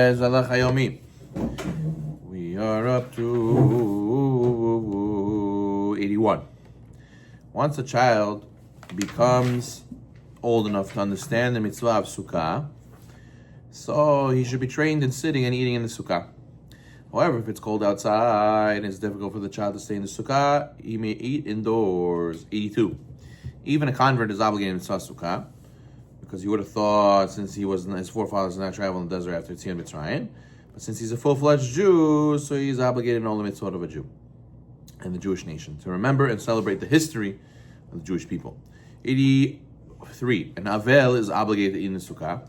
Halacha Yomi. We are up to 81. Once a child becomes old enough to understand the mitzvah of Sukkah, so he should be trained in sitting and eating in the Sukkah. However, if it's cold outside and it's difficult for the child to stay in the Sukkah, he may eat indoors. 82. Even a convert is obligated in mitzvah Sukkah, because you would have thought, since his forefathers did not travel in the desert after Tzion Mitzrayim, but since he's a full-fledged Jew, so he's obligated in all the mitzvot of a Jew and the Jewish nation to remember and celebrate the history of the Jewish people. 83. An Avel is obligated to eat in the Sukkah,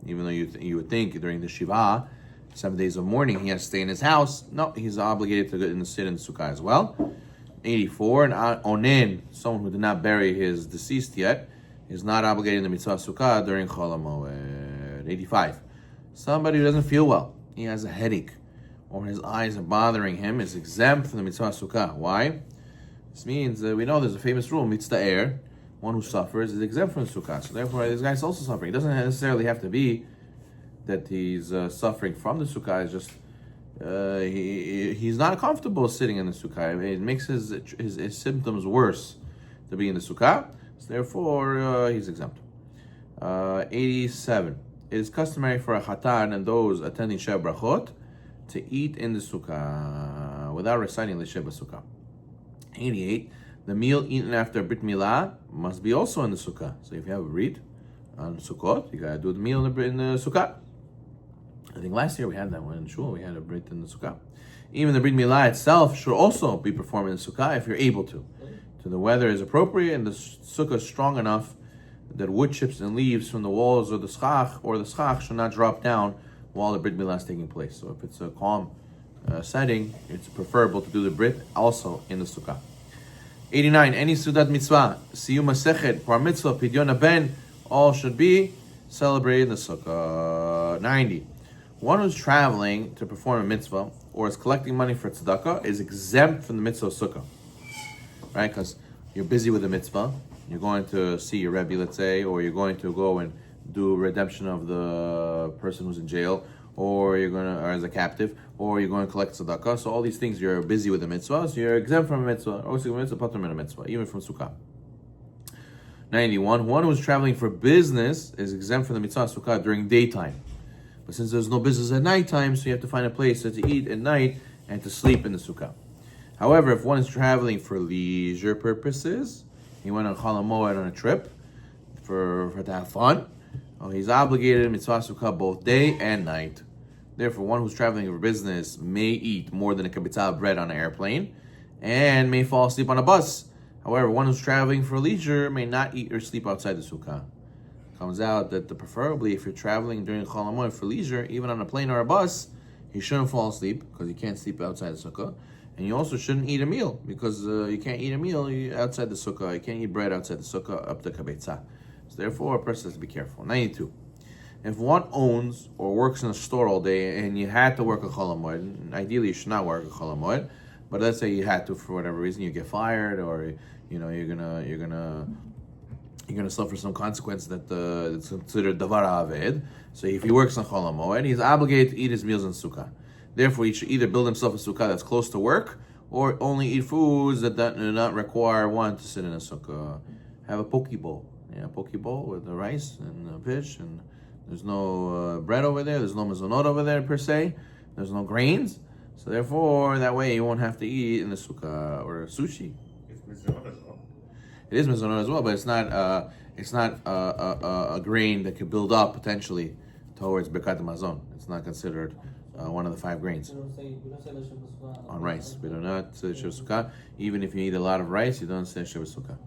even though you would think during the Shiva, 7 days of mourning, he has to stay in his house. No, he's obligated to sit in the Sukkah as well. 84. An Onen, someone who did not bury his deceased yet, is not obligated in the mitzvah Sukkah during Chol HaMoed. 85. Somebody who doesn't feel well, he has a headache, or his eyes are bothering him, is exempt from the mitzvah Sukkah. Why? This means that we know there's a famous rule, mitzvah one who suffers is exempt from the Sukkah. So therefore, this guy's also suffering. It doesn't necessarily have to be that he's suffering from the Sukkah. It's just he's not comfortable sitting in the Sukkah. It makes his symptoms worse to be in the Sukkah. So therefore, he's exempt. 87. It is customary for a Hatan and those attending Sheva Brachot to eat in the Sukkah without reciting the Sheva Sukkah. 88. The meal eaten after Brit Milah must be also in the Sukkah. So if you have a Brit on Sukkot, you gotta do the meal in the Sukkah. I think last year we had that one in Shul. We had a Brit in the Sukkah. Even the Brit Milah itself should also be performed in the Sukkah if you're able to. So the weather is appropriate and the Sukkah is strong enough that wood chips and leaves from the walls of the schach should not drop down while the Brit Milah is taking place. So if it's a calm setting, it's preferable to do the Brit also in the Sukkah. 89. Any Sudat Mitzvah, Siyum HaSechet, Par Mitzvah, Pidyon HaBen, all should be celebrated in the Sukkah. 90. One who's traveling to perform a mitzvah or is collecting money for tzedakah is exempt from the mitzvah of Sukkah. Right? Because you're busy with the mitzvah, you're going to see your Rebbe, let's say, or you're going to go and do redemption of the person who's in jail, or or as a captive, or you're going to collect tzedakah. So all these things, you're busy with the mitzvah, so you're exempt from a mitzvah, or a mitzvah, even from Sukkah. 91. One who is traveling for business is exempt from the mitzvah Sukkah during daytime. But since there's no business at nighttime, so you have to find a place to eat at night and to sleep in the Sukkah. However, if one is traveling for leisure purposes, he went on Chol HaMoed on a trip for to have fun, he's obligated in mitzvah Sukkah both day and night. Therefore, one who's traveling for business may eat more than a kibitzah of bread on an airplane and may fall asleep on a bus. However, one who's traveling for leisure may not eat or sleep outside the Sukkah. Comes out that preferably if you're traveling during Chol HaMoed for leisure, even on a plane or a bus, you shouldn't fall asleep because you can't sleep outside the Sukkah. And you also shouldn't eat a meal because you can't eat a meal outside the Sukkah. You can't eat bread outside the Sukkah up to kibitzah. So therefore, a person has to be careful. 92. If one owns or works in a store all day and you had to work a Chol HaMoed, ideally you should not work a Chol HaMoed, but let's say you had to for whatever reason, you get fired, or you're gonna suffer some consequence that it's considered davar aved. So if he works on Chol HaMoed, he's obligated to eat his meals in Sukkah. Therefore, he should either build himself a Sukkah that's close to work, or only eat foods that do not require one to sit in a Sukkah. Have a poke bowl. A poke bowl with the rice and the fish, and there's no bread over there, there's no mezonot over there per se, there's no grains, so therefore that way you won't have to eat in the Sukkah or sushi. It's mezonot as well. It is mezonot as well, but it's not a grain that could build up potentially towards Birkat Hamazon. It's not considered one of the 5 grains. We don't say on rice. We do not say Sheva Sukkah. Even if you eat a lot of rice, you don't say Sheva Sukkah.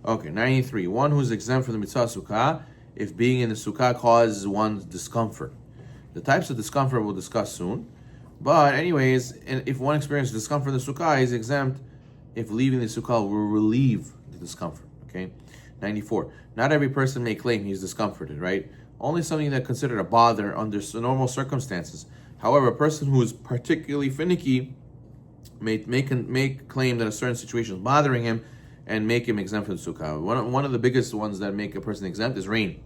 Okay, 93. One who is exempt from the mitzvah Sukkah if being in the Sukkah causes one discomfort. The types of discomfort we'll discuss soon. But anyways, if one experiences discomfort in the Sukkah, he's exempt if leaving the Sukkah will relieve the discomfort. Okay? 94. Not every person may claim he's discomforted, right? Only something that's considered a bother under normal circumstances. However, a person who is particularly finicky may claim that a certain situation is bothering him and make him exempt from the Sukkah. One of the biggest ones that make a person exempt is rain.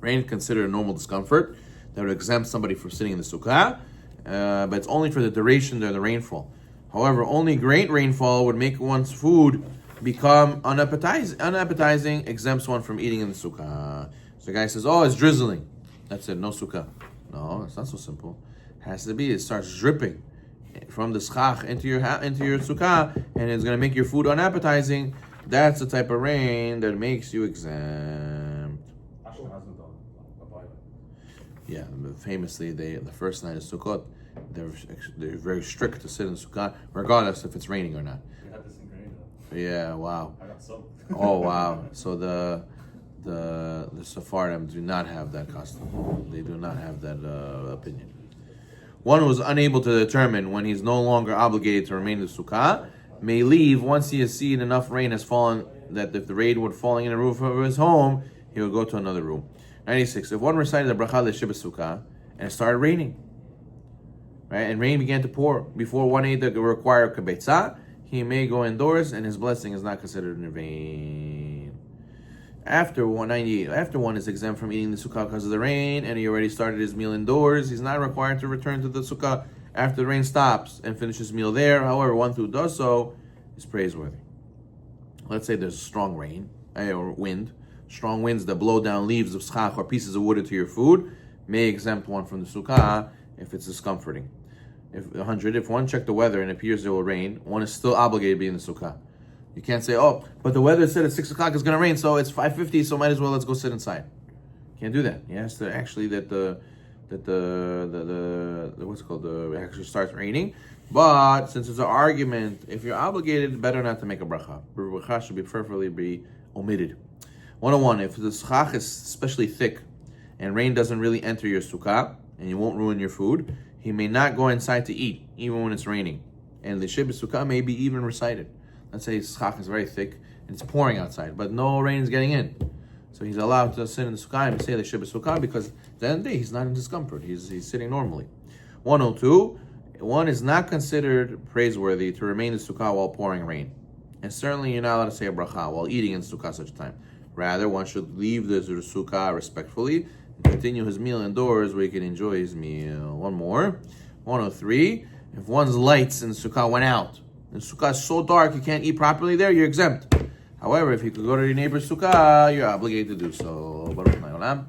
Rain is considered a normal discomfort. that would exempt somebody from sitting in the Sukkah, but it's only for the duration during the rainfall. However, only great rainfall would make one's food become unappetizing, exempts one from eating in the Sukkah. So the guy says, oh, it's drizzling. That's it, no Sukkah. No, it's not so simple. It has to be, it starts dripping from the schach into your Sukkah, and it's going to make your food unappetizing. That's the type of rain that makes you exempt. Yeah, famously, the first night of Sukkot, they're very strict to sit in Sukkah, regardless if it's raining or not. We had this in Grenada. Yeah, wow. I got soaked. Oh, wow. So the Sephardim do not have that custom. They do not have that opinion. One who is unable to determine when he's no longer obligated to remain in the Sukkah may leave once he has seen enough rain has fallen that if the rain were falling in the roof of his home, he will go to another room. 96. If one recited the bracha l'shibas sukkah and it started raining, right, and rain began to pour before one ate the required kabetza, he may go indoors and his blessing is not considered in vain. After 198, after one is exempt from eating the sukkah because of the rain and he already started his meal indoors, he's not required to return to the sukkah after the rain stops and finish his meal there. However, one who does so is praiseworthy. Let's say there's strong rain or wind. Strong winds that blow down leaves of schach or pieces of wood into your food may exempt one from the sukkah if it's discomforting. If one checked the weather and it appears it will rain, one is still obligated to be in the sukkah. You can't say, oh, but the weather said at 6 o'clock it's going to rain, so it's 5:50, so might as well let's go sit inside. Can't do that. He has to actually actually starts raining. But since it's an argument, if you're obligated, better not to make a bracha. Bracha should preferably be omitted. 101, if the schach is especially thick and rain doesn't really enter your sukkah and you won't ruin your food, he may not go inside to eat, even when it's raining. And the shibas sukkah may be even recited. Let's say schach is very thick and it's pouring outside, but no rain is getting in. So he's allowed to sit in the sukkah and say the shibas sukkah because at the end of the day, he's not in discomfort. He's sitting normally. 102, one is not considered praiseworthy to remain in the sukkah while pouring rain. And certainly you're not allowed to say a bracha while eating in sukkah such a time. Rather, one should leave the sukkah respectfully and continue his meal indoors where he can enjoy his meal. One more. 103. If one's lights in the sukkah went out, and the sukkah is so dark you can't eat properly there, you're exempt. However, if you could go to your neighbor's sukkah, you're obligated to do so. Baruch Adonai Olam.